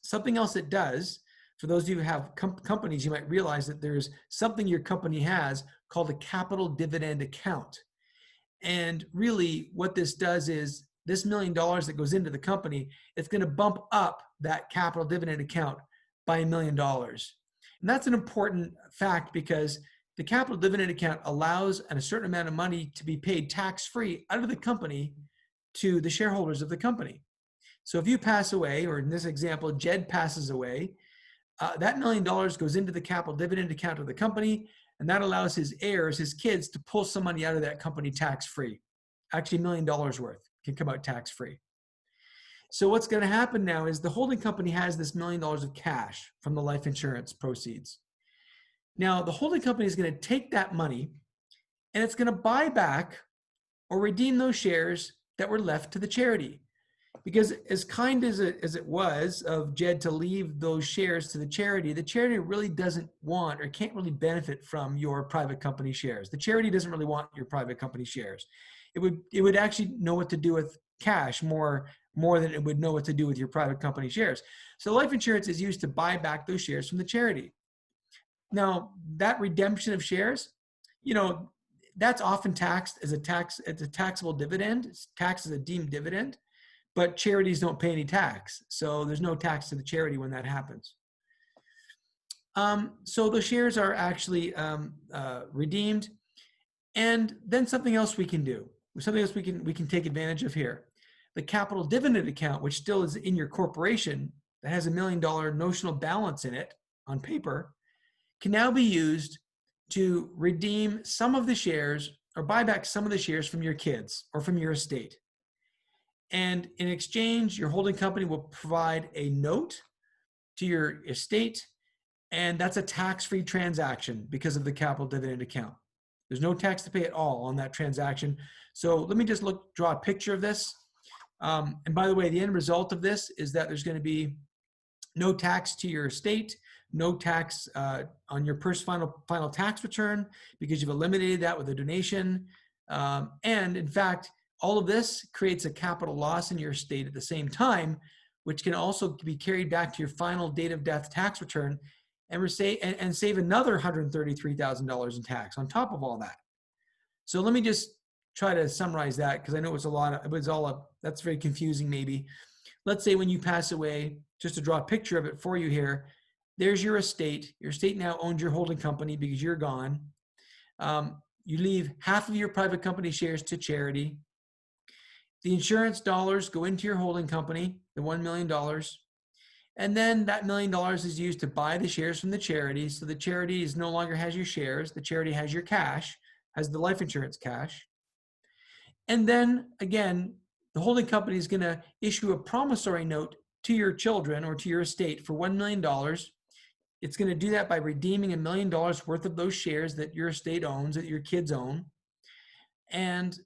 Something else it does, for those of you who have companies, you might realize that there's something your company has called a capital dividend account. And really what this does is this $1 million that goes into the company, it's going to bump up that capital dividend account by $1 million. And that's an important fact because the capital dividend account allows a certain amount of money to be paid tax-free out of the company to the shareholders of the company. So if you pass away, or in this example, Jed passes away, that $1 million goes into the capital dividend account of the company, and that allows his heirs, his kids, to pull some money out of that company tax-free. Actually, $1 million worth can come out tax-free. So what's going to happen now is the holding company has this $1 million of cash from the life insurance proceeds. Now, the holding company is going to take that money and it's going to buy back or redeem those shares that were left to the charity. Because as kind as it was of Jed to leave those shares to the charity really doesn't want or can't really benefit from your private company shares. The charity doesn't really want your private company shares. It would actually know what to do with cash more than it would know what to do with your private company shares. So life insurance is used to buy back those shares from the charity. Now, that redemption of shares, that's often taxed as it's a taxable dividend. It's taxed as a deemed dividend, but charities don't pay any tax. So there's no tax to the charity when that happens. So the shares are actually redeemed. And then something else we can do, something else we can take advantage of here. The capital dividend account, which still is in your corporation, that has $1 million notional balance in it on paper, can now be used to redeem some of the shares or buy back some of the shares from your kids or from your estate. And in exchange, your holding company will provide a note to your estate, and that's a tax-free transaction because of the capital dividend account. There's no tax to pay at all on that transaction. So let me just draw a picture of this. And by the way, the end result of this is that there's going to be no tax to your estate, no tax on your final tax return because you've eliminated that with a donation. And in fact, all of this creates a capital loss in your estate at the same time, which can also be carried back to your final date of death tax return and save another $133,000 in tax on top of all that. So let me just try to summarize that, because I know that's very confusing maybe. Let's say when you pass away, just to draw a picture of it for you here, there's your estate. Your estate now owns your holding company because you're gone. You leave half of your private company shares to charity. The insurance dollars go into your holding company, the $1 million. And then that $1 million is used to buy the shares from the charity. So the charity no longer has your shares. The charity has your cash, has the life insurance cash. And then again, the holding company is going to issue a promissory note to your children or to your estate for $1 million. It's going to do that by redeeming $1 million worth of those shares that your estate owns, that your kids own. And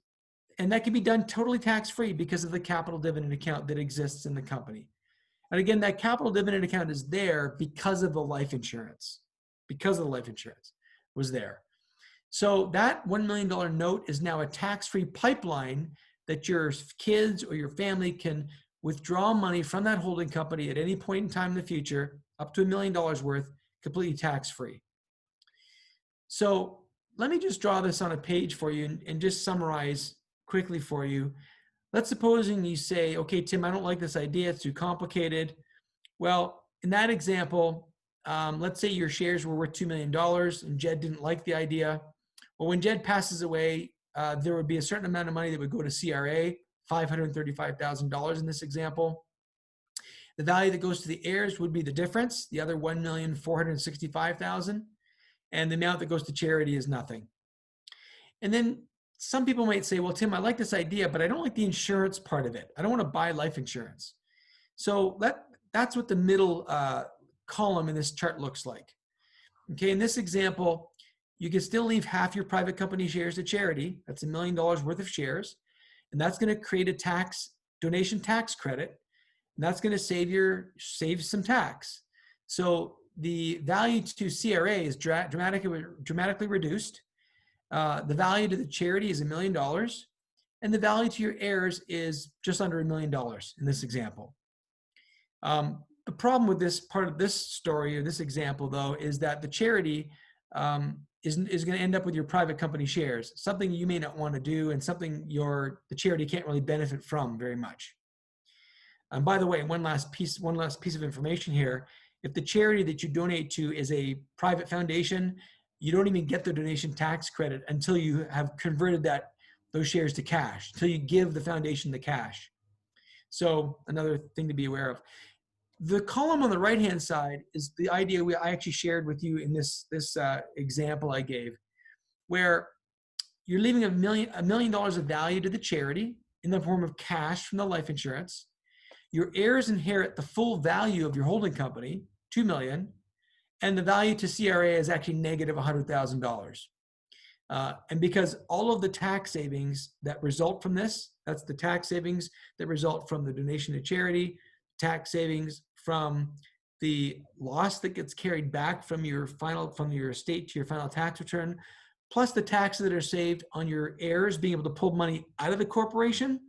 that can be done totally tax-free because of the capital dividend account that exists in the company. And again, that capital dividend account is there because of the life insurance, was there. So that $1 million note is now a tax-free pipeline that your kids or your family can withdraw money from that holding company at any point in time in the future, up to $1 million worth, completely tax-free. So let me just draw this on a page for you and just summarize quickly for you. Let's supposing you say, okay, Tim, I don't like this idea. It's too complicated. Well, in that example, let's say your shares were worth $2 million and Jed didn't like the idea. Well, when Jed passes away, there would be a certain amount of money that would go to CRA, $535,000 in this example. The value that goes to the heirs would be the difference, the other $1,465,000, and the amount that goes to charity is nothing. And then some people might say, well, Tim, I like this idea, but I don't like the insurance part of it. I don't want to buy life insurance. So that's what the middle column in this chart looks like. Okay, in this example, you can still leave half your private company shares to charity. That's $1 million worth of shares. And that's going to create a donation tax credit. And that's going to save some tax. So the value to CRA is dramatically reduced. The value to the charity is $1 million. And the value to your heirs is just under $1 million in this example. The problem with this part of this story or this example, though, is that the charity is going to end up with your private company shares, something you may not want to do and something the charity can't really benefit from very much. And by the way, one last piece of information here. If the charity that you donate to is a private foundation, you don't even get the donation tax credit until you have converted those shares to cash, until you give the foundation the cash. So another thing to be aware of. The column on the right-hand side is the idea I actually shared with you in this example I gave, where you're leaving $1 million of value to the charity in the form of cash from the life insurance. Your heirs inherit the full value of your holding company, $2 million, and the value to CRA is actually negative $100,000. And because all of the tax savings that result from this, that's the tax savings that result from the donation to charity, tax savings from the loss that gets carried back from your estate to your final tax return, plus the taxes that are saved on your heirs being able to pull money out of the corporation.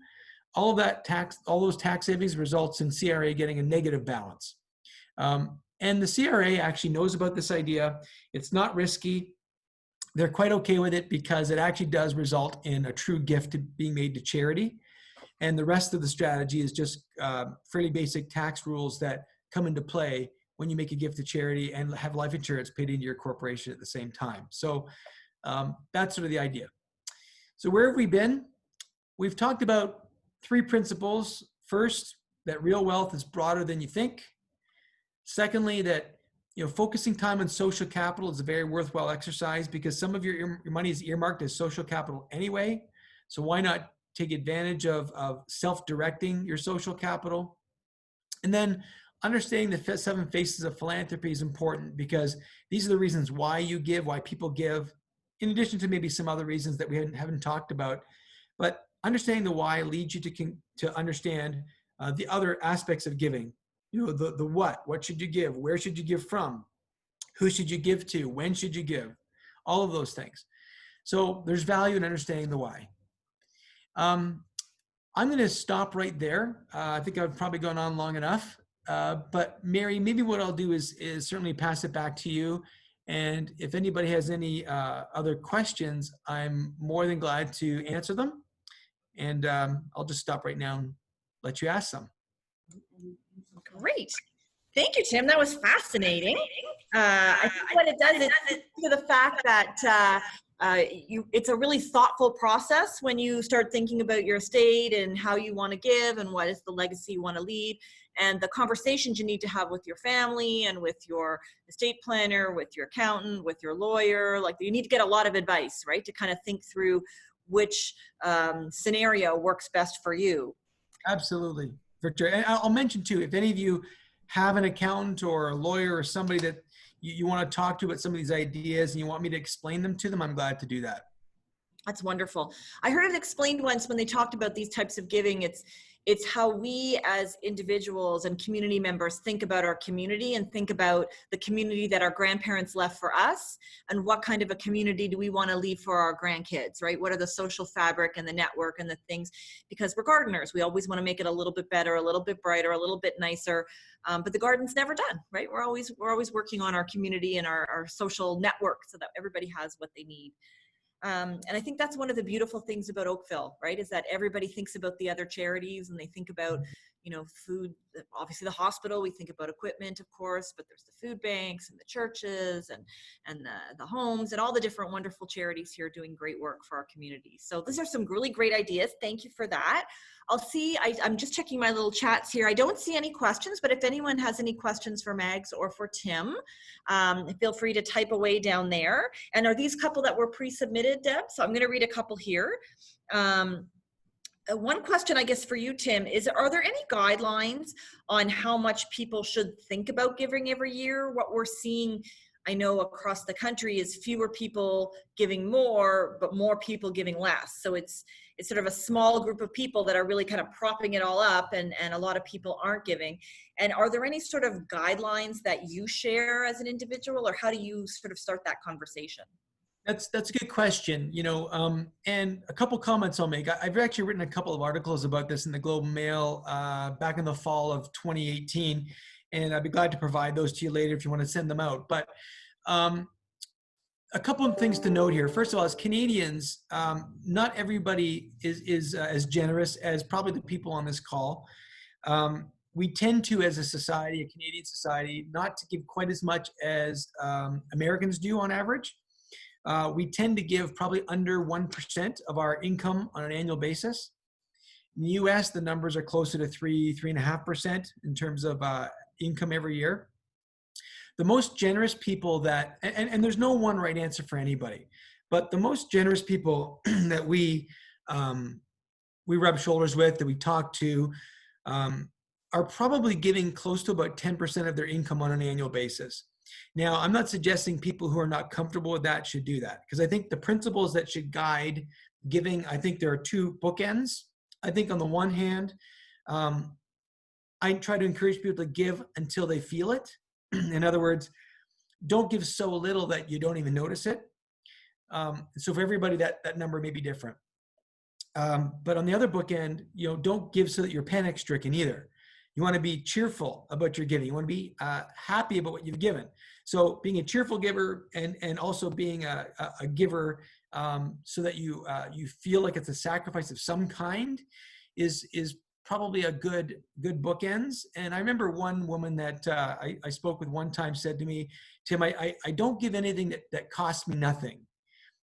All those tax savings results in CRA getting a negative balance. And the CRA actually knows about this idea. It's not risky. They're quite okay with it because it actually does result in a true gift being made to charity. And the rest of the strategy is just fairly basic tax rules that come into play when you make a gift to charity and have life insurance paid into your corporation at the same time. So that's sort of the idea. So where have we been? We've talked about 3 principles. First, that real wealth is broader than you think. Secondly, that focusing time on social capital is a very worthwhile exercise because some of your money is earmarked as social capital anyway. So why not take advantage of self-directing your social capital? And then understanding the 7 phases of philanthropy is important because these are the reasons why you give, why people give, in addition to maybe some other reasons that we haven't talked about. But understanding the why leads you to understand the other aspects of giving. The what should you give? Where should you give from? Who should you give to? When should you give? All of those things. So there's value in understanding the why. I'm going to stop right there. I think I've probably gone on long enough. But Mary, maybe what I'll do is certainly pass it back to you. And if anybody has any other questions, I'm more than glad to answer them. And I'll just stop right now and let you ask some. Great. Thank you, Tim. That was fascinating. I think what it does is to the fact that it's a really thoughtful process when you start thinking about your estate and how you want to give and what is the legacy you want to leave, and the conversations you need to have with your family and with your estate planner, with your accountant, with your lawyer. Like, you need to get a lot of advice, right, to kind of think through which scenario works best for you. Absolutely, Victor. And I'll mention too, if any of you have an accountant or a lawyer or somebody that you want to talk to about some of these ideas and you want me to explain them to them, I'm glad to do that. That's wonderful. I heard it explained once when they talked about these types of giving. It's how we as individuals and community members think about our community and think about the community that our grandparents left for us, and what kind of a community do we want to leave for our grandkids, right? What are the social fabric and the network and the things? Because we're gardeners, we always want to make it a little bit better, a little bit brighter, a little bit nicer. But the garden's never done, right? We're always working on our community and our social network so that everybody has what they need. And I think that's one of the beautiful things about Oakville, right? Is that everybody thinks about the other charities, and they think about, food, obviously the hospital, we think about equipment, of course, but there's the food banks and the churches and the homes and all the different wonderful charities here doing great work for our community. So these are some really great ideas. Thank you for that. I'm just checking my little chats here. I don't see any questions, but if anyone has any questions for Mags or for Tim, feel free to type away down there. And are these couple that were pre-submitted, Deb? So I'm going to read a couple here. One question, I guess, for you, Tim, is are there any guidelines on how much people should think about giving every year? What we're seeing, I know, across the country is fewer people giving more, but more people giving less. So it's sort of a small group of people that are really kind of propping it all up, and a lot of people aren't giving. And are there any sort of guidelines that you share as an individual, or how do you sort of start that conversation? That's a good question, and a couple comments I'll make. I've actually written a couple of articles about this in the Globe and Mail back in the fall of 2018, and I'd be glad to provide those to you later if you want to send them out. But a couple of things to note here. First of all, as Canadians, not everybody is as generous as probably the people on this call. We tend to, as a society, a Canadian society, not to give quite as much as Americans do on average. We tend to give probably under 1% of our income on an annual basis. In the US, the numbers are closer to 3.5% in terms of income every year. The most generous people that, and there's no one right answer for anybody, but the most generous people that we rub shoulders with, that we talk to, are probably giving close to about 10% of their income on an annual basis. Now, I'm not suggesting people who are not comfortable with that should do that, because I think the principles that should guide giving, I think there are two bookends. I think on the one hand, I try to encourage people to give until they feel it. In other words, don't give so little that you don't even notice it. So for everybody, that number may be different. But on the other bookend, don't give so that you're panic stricken either. You want to be cheerful about your giving. You want to be happy about what you've given. So being a cheerful giver and also being a giver so that you feel like it's a sacrifice of some kind is probably a good bookends. And I remember one woman that I spoke with one time said to me, Tim, I don't give anything that costs me nothing,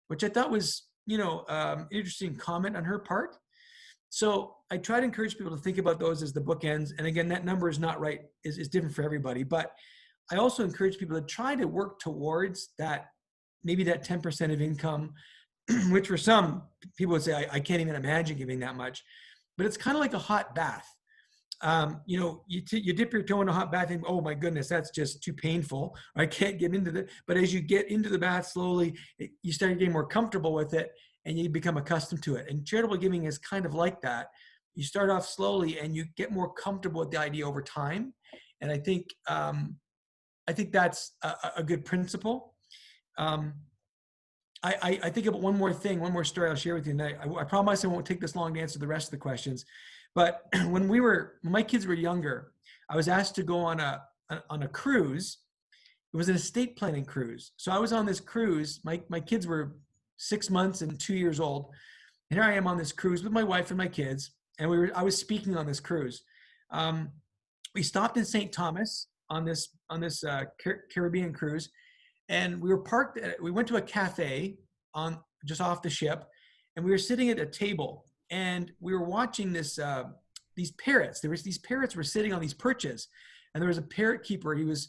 which I thought was an interesting comment on her part. So I try to encourage people to think about those as the bookends. And again, that number is not right, is different for everybody. But I also encourage people to try to work towards that, maybe that 10% of income, which for some people would say, I can't even imagine giving that much. But it's kind of like a hot bath. You dip your toe in a hot bath and, oh my goodness, that's just too painful. I can't get into it. But as you get into the bath slowly, you start getting more comfortable with it and you become accustomed to it. And charitable giving is kind of like that. You start off slowly and you get more comfortable with the idea over time. And I think that's a good principle. I think about one more thing, one more story I'll share with you. And I promise I won't take this long to answer the rest of the questions. But when my kids were younger, I was asked to go on a cruise. It was an estate planning cruise. So I was on this cruise. My kids were 6 months and 2 years old. And here I am on this cruise with my wife and my kids. And I was speaking on this cruise. We stopped in St. Thomas on this Caribbean cruise. And we went to a cafe just off the ship. And we were sitting at a table and we were watching these parrots. These parrots were sitting on these perches. And there was a parrot keeper. He was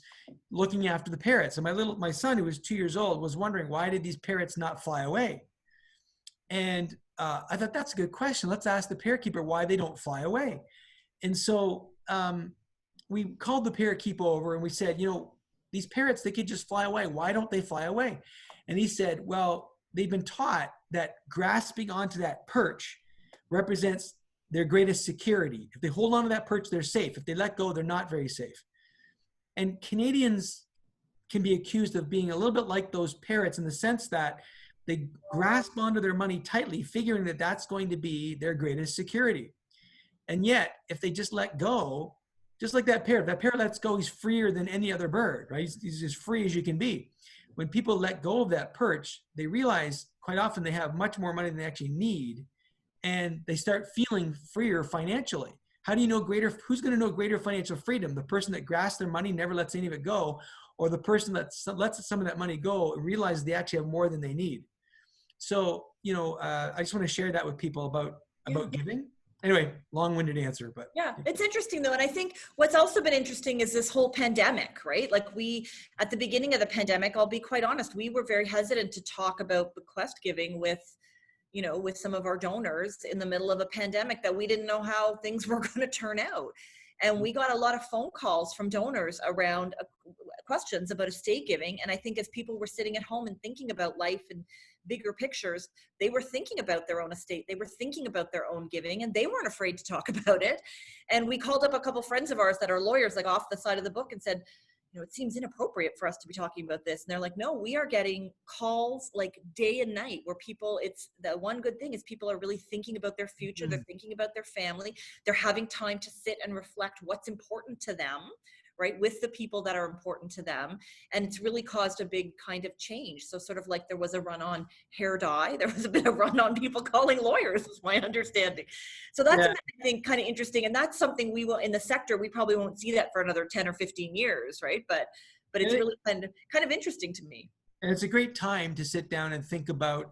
looking after the parrots. And my son, who was 2 years old, was wondering, why did these parrots not fly away? And I thought, that's a good question. Let's ask the parrot keeper why they don't fly away. And so we called the parrot keeper over and we said, these parrots, they could just fly away. Why don't they fly away? And he said, well, they've been taught that grasping onto that perch represents their greatest security. If they hold on to that perch, they're safe. If they let go, they're not very safe. And Canadians can be accused of being a little bit like those parrots in the sense that they grasp onto their money tightly, figuring that that's going to be their greatest security. And yet, if they just let go, just like that parrot lets go, he's freer than any other bird, right? He's as free as you can be. When people let go of that perch, they realize quite often they have much more money than they actually need. And they start feeling freer financially. How do you know who's going to know greater financial freedom? The person that grasps their money, never lets any of it go, or the person that lets some of that money go and realizes they actually have more than they need. So, I just want to share that with people about giving. Anyway, long-winded answer, but. Yeah, it's interesting though. And I think what's also been interesting is this whole pandemic, right? Like at the beginning of the pandemic, I'll be quite honest, we were very hesitant to talk about bequest giving with some of our donors in the middle of a pandemic that we didn't know how things were going to turn out. And we got a lot of phone calls from donors around questions about estate giving. And I think as people were sitting at home and thinking about life and bigger pictures, they were thinking about their own estate. They were thinking about their own giving, and they weren't afraid to talk about it. And we called up a couple friends of ours that are lawyers, like off the side of the book, and said, it seems inappropriate for us to be talking about this. And they're like, no, we are getting calls like day and night where it's the one good thing is people are really thinking about their future. They're thinking about their family. They're having time to sit and reflect what's important to them, right, with the people that are important to them. And it's really caused a big kind of change. So sort of like there was a run on hair dye, there was a bit of run on people calling lawyers, is my understanding. So that's, I think, kind of interesting. And that's something we will, in the sector, we probably won't see that for another 10 or 15 years, right? But it's really kind of interesting to me. And it's a great time to sit down and think about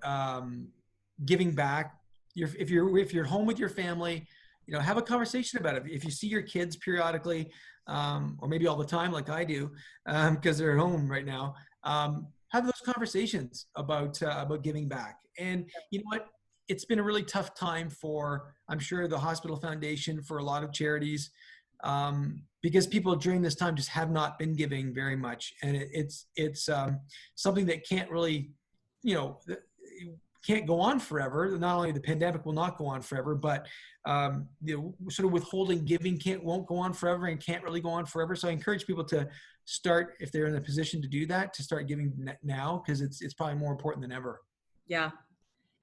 giving back. If you're home with your family, have a conversation about it. If you see your kids periodically, or maybe all the time, like I do, because they're at home right now, have those conversations about giving back. And you know what? It's been a really tough time for, I'm sure, the Hospital Foundation, for a lot of charities, because people during this time just have not been giving very much. And it's something that can't really, can't go on forever. Not only the pandemic will not go on forever, but sort of withholding giving won't go on forever and can't really go on forever. So I encourage people to start, if they're in a position to do that, to start giving now, because it's probably more important than ever. Yeah.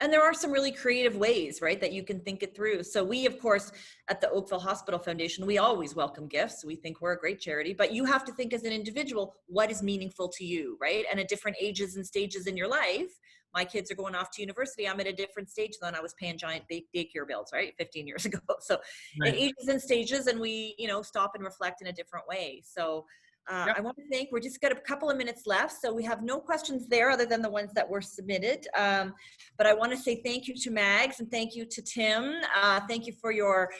And there are some really creative ways, right, that you can think it through. So we, of course, at the Oakville Hospital Foundation, we always welcome gifts. We think we're a great charity, but you have to think as an individual, what is meaningful to you, right? And at different ages and stages in your life, my kids are going off to university. I'm at a different stage than I was paying giant daycare bills, right, 15 years ago. So Right. Ages and stages, and we, stop and reflect in a different way. So I want to thank, we're just got a couple of minutes left, so we have no questions there other than the ones that were submitted. But I want to say thank you to Mags and thank you to Tim. Thank you for your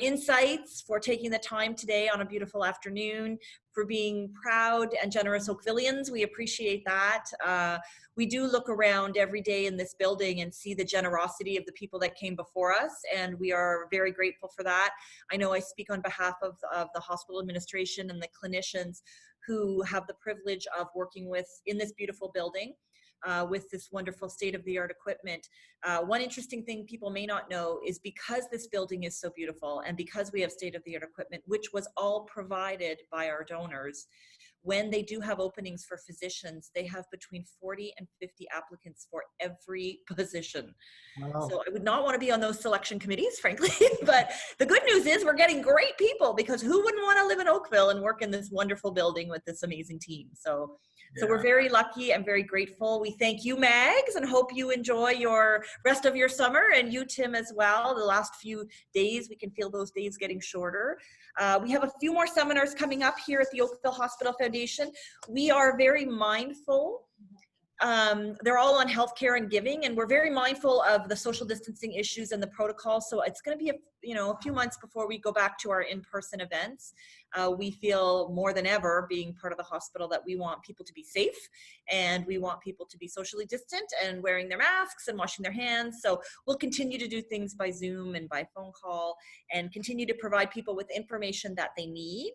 insights, for taking the time today on a beautiful afternoon, for being proud and generous Oakvillians. We appreciate that. We do look around every day in this building and see the generosity of the people that came before us, and we are very grateful for that. I know I speak on behalf of the hospital administration and the clinicians who have the privilege of working in this beautiful building. With this wonderful state-of-the-art equipment. One interesting thing people may not know is because this building is so beautiful and because we have state-of-the-art equipment, which was all provided by our donors, when they do have openings for physicians, they have between 40 and 50 applicants for every position. Wow. So I would not want to be on those selection committees, frankly. But the good news is we're getting great people, because who wouldn't want to live in Oakville and work in this wonderful building with this amazing team? So we're very lucky and very grateful. We thank you, Mags, and hope you enjoy your rest of your summer, and you, Tim, as well. The last few days, we can feel those days getting shorter. We have a few more seminars coming up here at the Oakville Hospital Foundation. We are very mindful. They're all on healthcare and giving, and we're very mindful of the social distancing issues and the protocol. So it's going to be a few months before we go back to our in-person events. We feel more than ever, being part of the hospital, that we want people to be safe, and we want people to be socially distant and wearing their masks and washing their hands. So we'll continue to do things by Zoom and by phone call, and continue to provide people with information that they need.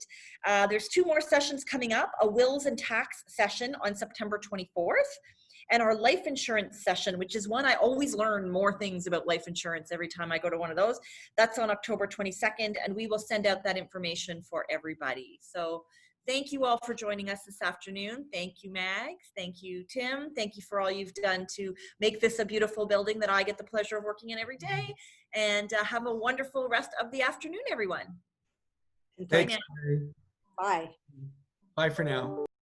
There's 2 more sessions coming up: a wills and tax session on September 24th, and our life insurance session, which is one I always learn more things about life insurance every time I go to one of those. That's on October 22nd, and we will send out that information for everybody. So thank you all for joining us this afternoon. Thank you, Mags. Thank you, Tim. Thank you for all you've done to make this a beautiful building that I get the pleasure of working in every day. And have a wonderful rest of the afternoon, everyone. Thanks. Bye. Bye for now.